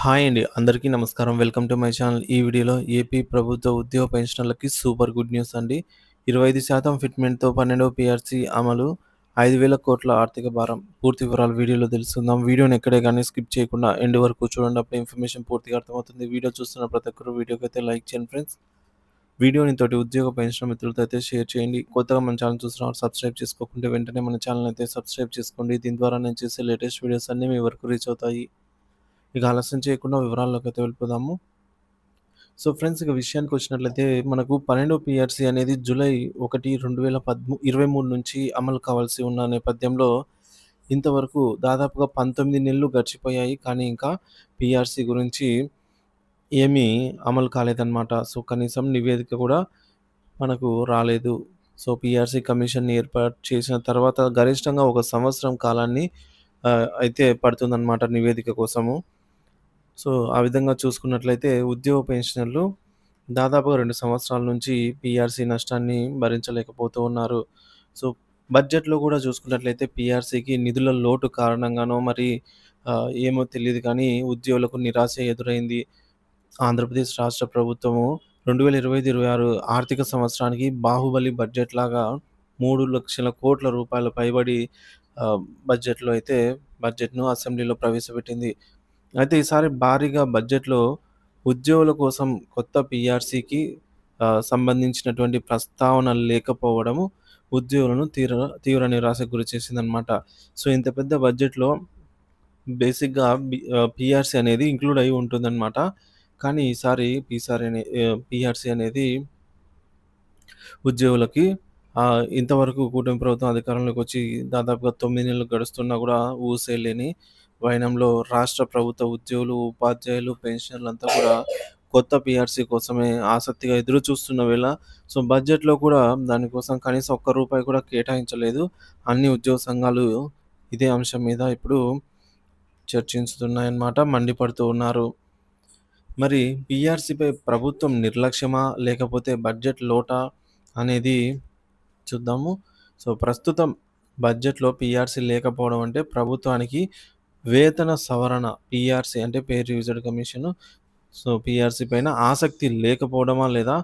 Hi అండి. అందరికీ నమస్కారం. Welcome to my channel. ఈ వీడియోలో ఏపీ ప్రభుత్వ ఉద్యోగ పెన్షనర్లకి సూపర్ గుడ్ న్యూస్ అండి. 25% ఫిట్‌మెంట్‌తో 12వ పీఆర్సీ అమలు, 5,000 కోట్ల ఆర్థిక భారం. పూర్తి వివరాలు వీడియోలో తెలుసుకుందాం. వీడియోని ఎక్కడే గాని స్కిప్ చేయకుండా ఎండ్ వరకు చూడండి. అప్పుడే ఇన్ఫర్మేషన్ పూర్తిగా అర్థమవుతుంది. వీడియో చూస్తున్న ప్రతి ఒక్కరు వీడియోకైతే లైక్ చేయండి ఫ్రెండ్స్. వీడియోని తోటి ఉద్యోగ పెన్షనర్ మిత్రులతో అయితే షేర్ చేయండి. కొత్తగా మన ఛానల్ చూస్తున్నవారు సబ్స్క్రైబ్ చేసుకోకుంటే వెంటనే మన ఛానల్‌ని అయితే సబ్స్క్రైబ్ చేసుకోండి. దీని ద్వారా నేను చేసే లేటెస్ట్ వీడియోస్ అన్నీ మీ వరకు రీచ్ అవుతాయి. ఇక ఆలస్యం చేయకుండా వివరాల్లోకైతే వెళ్ళిపోదాము. సో ఫ్రెండ్స్, ఇక విషయానికొచ్చినట్లయితే మనకు 12 పీఆర్సీ అనేది జూలై 1, 2023 నుంచి అమలు కావాల్సి ఉన్న నేపథ్యంలో ఇంతవరకు దాదాపుగా 19 నెలలు గడిచిపోయాయి. కానీ ఇంకా పీఆర్సీ గురించి ఏమీ అమలు కాలేదన్నమాట. సో కనీసం నివేదిక కూడా మనకు రాలేదు. సో పీఆర్సీ కమిషన్‌ని ఏర్పాటు చేసిన తర్వాత గరిష్టంగా ఒక సంవత్సరం కాలాన్ని అయితే పడుతుందన్నమాట నివేదిక కోసము. సో, ఆ విధంగా చూసుకున్నట్లయితే ఉద్యోగ పెన్షనర్లు దాదాపుగా 2 సంవత్సరాల నుంచి పీఆర్సీ నష్టాన్ని భరించలేకపోతూ ఉన్నారు. సో, బడ్జెట్‌లో గూడా చూసుకున్నట్లయితే పీఆర్సీకి నిధుల లోటు కారణంగానో మరి ఏమో తెలీదు కానీ ఉద్యోగులకు నిరాశ ఎదురైంది. ఆంధ్రప్రదేశ్ రాష్ట్ర ప్రభుత్వము 2025, 26 ఆర్థిక సంవత్సరానికి బాహుబలి బడ్జెట్‌లాగా 3,00,000 కోట్ల రూపాయల పైబడి బడ్జెట్‌ను అసెంబ్లీలో ప్రవేశపెట్టింది. అయితే ఈసారి భారీగా బడ్జెట్‌లో ఉద్యోగుల కోసం కొత్త పీఆర్సీకి సంబంధించినటువంటి ప్రస్తావన లేకపోవడము ఉద్యోగులను తీవ్ర నిరాశకు గురిచేసిందనమాట. సో, ఇంత పెద్ద బడ్జెట్‌లో బేసిక్‌గా పీఆర్సీ అనేది ఇంక్లూడ్ అయ్యి ఉంటుందనమాట. కానీ ఈసారి పీఆర్సీ అనేది ఉద్యోగులకి ఇంతవరకు కూటమి ప్రభుత్వం అధికారంలోకొచ్చి దాదాపుగా 9 నెలలు గడుస్తున్నా గూడా ఊసే లేని వైనంలో రాష్ట్ర ప్రభుత్వ ఉద్యోగులు, ఉపాధ్యాయులు, పెన్షనర్లంతా కూడా కొత్త పీఆర్సీ కోసమే ఆసక్తిగా ఎదురు చూస్తున్న వేళ సో, బడ్జెట్‌లో కూడా దానికోసం కనీసం ఒక్క రూపాయి కూడా కేటాయించలేదు. అన్ని ఉద్యోగ సంఘాలు ఇదే అంశం మీద ఇప్పుడు చర్చించుతున్నాయన్నమాట. మండిపడుతూ ఉన్నారు. మరి పీఆర్సీపై ప్రభుత్వం నిర్లక్ష్యమా? లేకపోతే బడ్జెట్ లోటా? అనేది చూద్దాము. సో, ప్రస్తుతం బడ్జెట్‌లో పీఆర్సీ లేకపోవడం అంటే ప్రభుత్వానికి వేతన సవరణ పీఆర్సీ అంటే pay revision commission. So, PRC పైన ఆసక్తి లేకపోవడమా? లేదా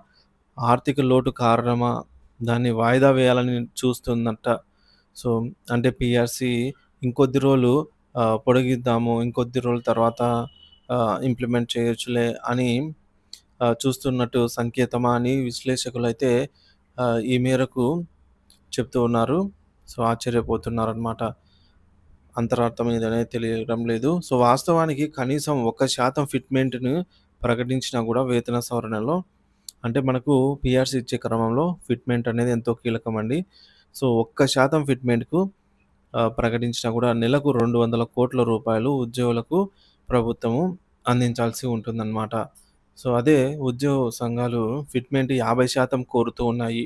ఆర్థిక లోటు కారణమా? దాన్ని వాయిదా వేయాలని చూస్తుందంట. సో, అంటే పీఆర్సీ ఇంకొద్ది రోజులు పొడిగిద్దాము. ఇంకొద్ది రోజుల తర్వాత ఇంప్లిమెంట్ చేయొచ్చులే అని చూస్తున్నట్టు సంకేతమా అని విశ్లేషకులైతే ఈ మేరకు చెప్తూ ఉన్నారు. సో, ఆశ్చర్యపోతున్నారనమాట. అంతరార్థం ఏదనేది తెలియడం లేదు. సో, వాస్తవానికి కనీసం 1% ఫిట్‌మెంట్‌ని ప్రకటించినా గూడా వేతన సవరణలో అంటే మనకు పీఆర్సీ ఇచ్చే క్రమంలో ఫిట్‌మెంట్ అనేది ఎంతో కీలకమండి. సో, 1% ఫిట్‌మెంట్‌కు ప్రకటించినా గూడా నెలకు 200,00,00,000 రూపాయలు ఉద్యోగులకు ప్రభుత్వము అందించాల్సి ఉంటుందన్నమాట. సో, అదే ఉద్యోగ సంఘాలు ఫిట్‌మెంట్ 50% కోరుతూ ఉన్నాయి.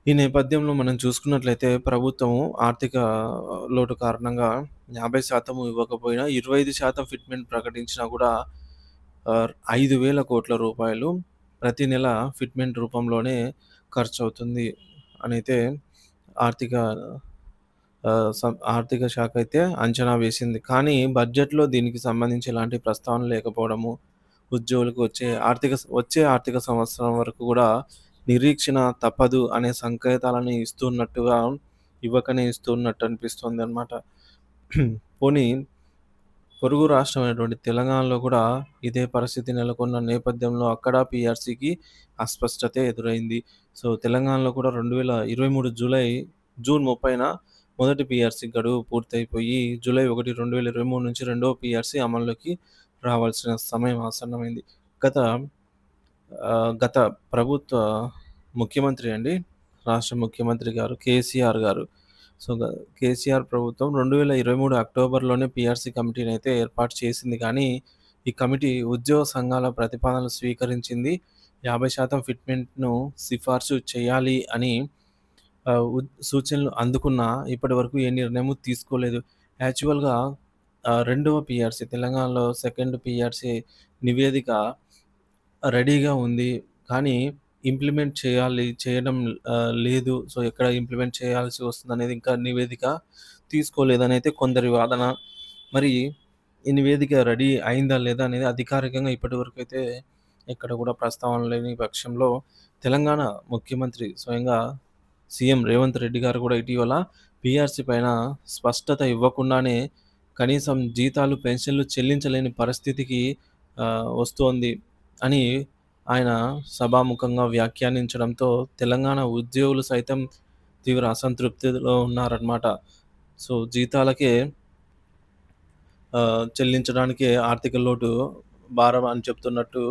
ఈ నేపథ్యంలో మనం చూసుకున్నట్లయితే ప్రభుత్వము ఆర్థిక లోటు కారణంగా 50% ఇవ్వకపోయినా 25% ఫిట్‌మెంట్ ప్రకటించినా గూడా 5,000 కోట్ల రూపాయలు ప్రతి నెల ఫిట్‌మెంట్ రూపంలోనే ఖర్చవుతుంది అనైతే ఆర్థిక ఆర్థిక శాఖ అయితే అంచనా వేసింది. కానీ బడ్జెట్‌లో దీనికి సంబంధించి ఎలాంటి ప్రస్తావన లేకపోవడము, ఉద్యోగులకు వచ్చే ఆర్థిక సంవత్సరం వరకు గూడా నిరీక్షణ తప్పదు అనే సంకేతాలను ఇవ్వకనే ఇస్తున్నట్టు అనిపిస్తోందనమాట. పోనీ పొరుగు రాష్ట్రమైనటువంటి తెలంగాణలో కూడా ఇదే పరిస్థితి నెలకొన్న నేపథ్యంలో అక్కడ పీఆర్సీకి అస్పష్టతే ఎదురైంది. సో, తెలంగాణలో కూడా 2023 జూన్ 30న మొదటి పీఆర్సీ గడువు పూర్తయిపోయి జూలై 1, 2023 నుంచి రెండవ పీఆర్సీ అమల్లోకి రావాల్సిన సమయం ఆసన్నమైంది. గత గత ప్రభుత్వ ముఖ్యమంత్రి అండి. రాష్ట్ర ముఖ్యమంత్రి గారు కేసీఆర్ గారు. సో, కేసీఆర్ ప్రభుత్వం 2023 అక్టోబర్‌లోనే పీఆర్సీ కమిటీనైతే ఏర్పాటు చేసింది కానీ, ఈ కమిటీ ఉద్యోగ సంఘాల ప్రతిపాదనలు స్వీకరించింది. 50% ఫిట్‌మెంట్‌ను సిఫార్సు చేయాలి అని సూచనలు అందుకున్నా ఇప్పటివరకు ఏ నిర్ణయము తీసుకోలేదు. యాక్చువల్‌గా రెండవ పీఆర్సీ తెలంగాణలో సెకండ్ పీఆర్సీ నివేదిక రెడీగా ఉంది. కానీ చేయడం లేదు. సో, ఎక్కడ ఇంప్లిమెంట్ చేయాల్సి వస్తుందనేది ఇంకా నివేదిక తీసుకోలేదనైతే కొందరి వాదన. మరి ఈ నివేదిక రెడీ అయిందా లేదా అనేది అధికారికంగా ఇప్పటివరకైతే ఎక్కడ కూడా ప్రస్తావన లేని పక్షంలో తెలంగాణ ముఖ్యమంత్రి స్వయంగా సీఎం రేవంత్ రెడ్డి గారు కూడా ఇటీవల పీఆర్సీ పైన స్పష్టత ఇవ్వకుండానే కనీసం జీతాలు, పెన్షన్‌లు చెల్లించలేని పరిస్థితికి వస్తోంది అని ఆయన సభాముఖంగా వ్యాఖ్యానించడంతో తెలంగాణ ఉద్యోగులు సైతం తీవ్ర అసంతృప్తిలో ఉన్నారన్నమాట. సో, జీతాలకే చెల్లించడానికే ఆర్థిక లోటు భారం అని చెప్తున్నట్టు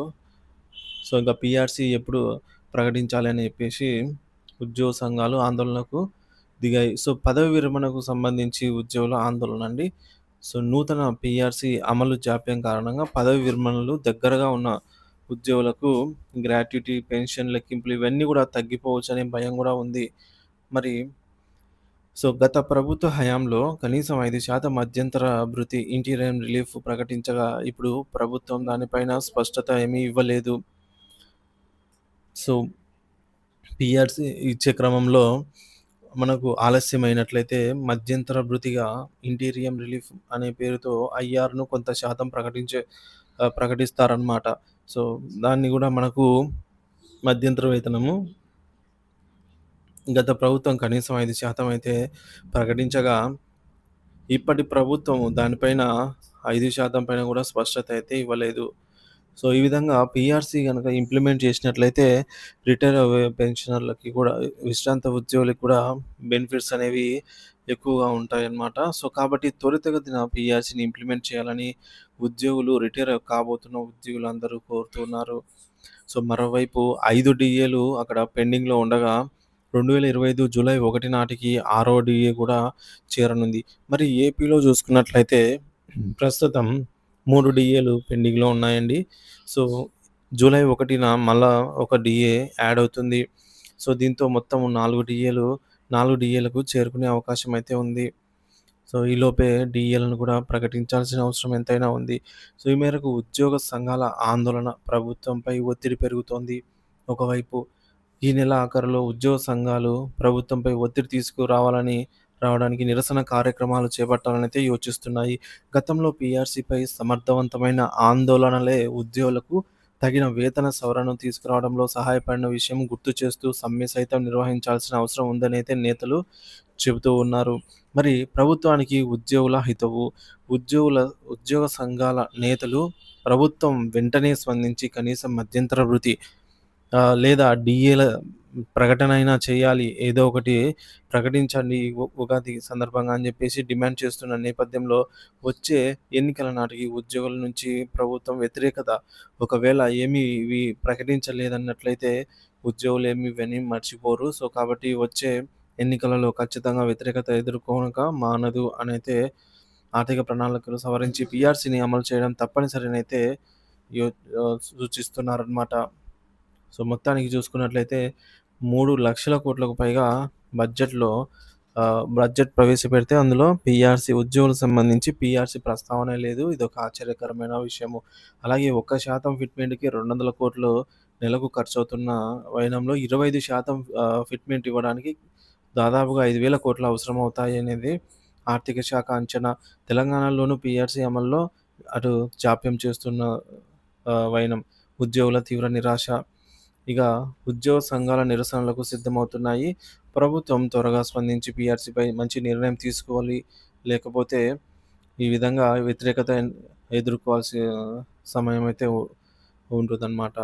సో, ఇంక పీఆర్సీ ఎప్పుడు ప్రకటించాలి అని చెప్పేసి ఉద్యోగ సంఘాలు ఆందోళనకు దిగాయి. సో, పదవి విరమణకు సంబంధించి ఉద్యోగుల ఆందోళన అండి. సో, నూతన పీఆర్సీ అమలు జాప్యం కారణంగా పదవి విరమణలు దగ్గరగా ఉన్న ఉద్యోగులకు గ్రాట్యుటీ, పెన్షన్ లెక్కింపులు ఇవన్నీ కూడా తగ్గిపోవచ్చనే భయం కూడా ఉంది. మరి సో, గత ప్రభుత్వ హయాంలో కనీసం 5% మధ్యంతర భృతి ఇంటీరియం రిలీఫ్ ప్రకటించగా, ఇప్పుడు ప్రభుత్వం దానిపైన స్పష్టత ఏమీ ఇవ్వలేదు. సో, పీఆర్సీ ఇచ్చే క్రమంలో మనకు ఆలస్యమైనట్లయితే మధ్యంతర భృతిగా ఇంటీరియం రిలీఫ్ అనే పేరుతో ఐఆర్‌ను కొంత శాతం ప్రకటిస్తారనమాట. సో, దాన్ని గూడా మనకు మధ్యంతర వేతనము గత ప్రభుత్వం కనీసం 5% అయితే ప్రకటించగా, ఇప్పటి ప్రభుత్వం దానిపైన 5% పైన గూడా స్పష్టత అయితే ఇవ్వలేదు. సో, ఈ విధంగా పీఆర్సీ గనక ఇంప్లిమెంట్ చేసినట్లయితే రిటైర్ అవ్వే పెన్షనర్లకి కూడా, విశ్రాంత ఉద్యోగులకి కూడా బెనిఫిట్స్ అనేవి ఎక్కువగా ఉంటాయన్నమాట. సో, కాబట్టి త్వరితగతిన పీఆర్సీని ఇంప్లిమెంట్ చేయాలని ఉద్యోగులు, రిటైర్ కాబోతున్న ఉద్యోగులందరూ కోరుతున్నారు. సో, మరోవైపు 5 డీఏలు అక్కడ పెండింగ్‌లో ఉండగా 2025 జూలై 1 నాటికి ఆరో డీఏ కూడా చేరనుంది. మరి ఏపీలో చూసుకున్నట్లయితే ప్రస్తుతం 3 డీఏలు పెండింగ్‌లో ఉన్నాయండి. సో, జూలై 1న మళ్ళా ఒక డీఏ యాడ్ అవుతుంది. సో, దీంతో మొత్తం 4 డీఏలకు చేరుకునే అవకాశం అయితే ఉంది. సో, ఈలోపే డీఏలను కూడా ప్రకటించాల్సిన అవసరం ఎంతైనా ఉంది. సో, ఈ మేరకు ఉద్యోగ సంఘాల ఆందోళన, ప్రభుత్వంపై ఒత్తిడి పెరుగుతోంది. ఒకవైపు ఈ నెల ఆఖరులో ఉద్యోగ సంఘాలు ప్రభుత్వంపై ఒత్తిడి రావడానికి నిరసన కార్యక్రమాలు చేపట్టాలనైతే యోచిస్తున్నాయి. గతంలో పీఆర్సీపై సమర్థవంతమైన ఆందోళనలే ఉద్యోగులకు తగిన వేతన సవరణను తీసుకురావడంలో సహాయపడిన విషయం గుర్తు చేస్తూ సమ్మె సైతం నిర్వహించాల్సిన అవసరం ఉందనైతే నేతలు చెబుతూ ఉన్నారు. మరి ప్రభుత్వానికి ఉద్యోగుల హితవు, ఉద్యోగుల ఉద్యోగ సంఘాల నేతలు ప్రభుత్వం వెంటనే స్పందించి కనీసం మధ్యంతర భృతి లేదా డీఏల ప్రకటనైనా చేయాలి. ఏదో ఒకటి ప్రకటించండి ఉగాది సందర్భంగా అని జెప్పేసి డిమాండ్ చేస్తున్న నేపథ్యంలో వచ్చే ఎన్నికల నాటికి ఉద్యోగుల నుంచి ప్రభుత్వం వ్యతిరేకత ఒకవేళ ఏమి ఇవి ప్రకటించలేదన్నట్లయితే ఉద్యోగులేమి ఇవన్నీ మర్చిపోరు. సో, కాబట్టి వచ్చే ఎన్నికలలో ఖచ్చితంగా వ్యతిరేకత ఎదుర్కొనక మానదు అనైతే ఆర్థిక ప్రణాళికలు సవరించి పీఆర్సీని అమలు చేయడం తప్పనిసరినైతే యో సూచిస్తున్నారనమాట. సో, మొత్తానికి చూసుకున్నట్లయితే 3,00,000 కోట్లకు పైగా బడ్జెట్‌లో బడ్జెట్ ప్రవేశపెడితే అందులో పీఆర్సీ ఉద్యోగులకు సంబంధించి పీఆర్సీ ప్రస్తావనే లేదు. ఇదొక ఆశ్చర్యకరమైన విషయము. అలాగే 1% ఫిట్‌మెంట్‌కి 200,00,00,000 నెలకు ఖర్చవుతున్న వైనంలో 25% ఫిట్‌మెంట్ ఇవ్వడానికి దాదాపుగా 5,000,00,00,000 అవసరమవుతాయనేది ఆర్థిక శాఖ అంచనా. తెలంగాణలోనూ పీఆర్సీ అమల్లో అటు జాప్యం చేస్తున్న వైనం, ఉద్యోగుల తీవ్ర నిరాశ. ఇక ఉద్యోగ సంఘాల నిరసనలకు సిద్ధమవుతున్నాయి. ప్రభుత్వం త్వరగా స్పందించి పీఆర్సీపై మంచి నిర్ణయం తీసుకోవాలి. లేకపోతే ఈ విధంగా వ్యతిరేకత ఎదుర్కోవాల్సిన సమయమైతే ఉంటుందన్నమాట.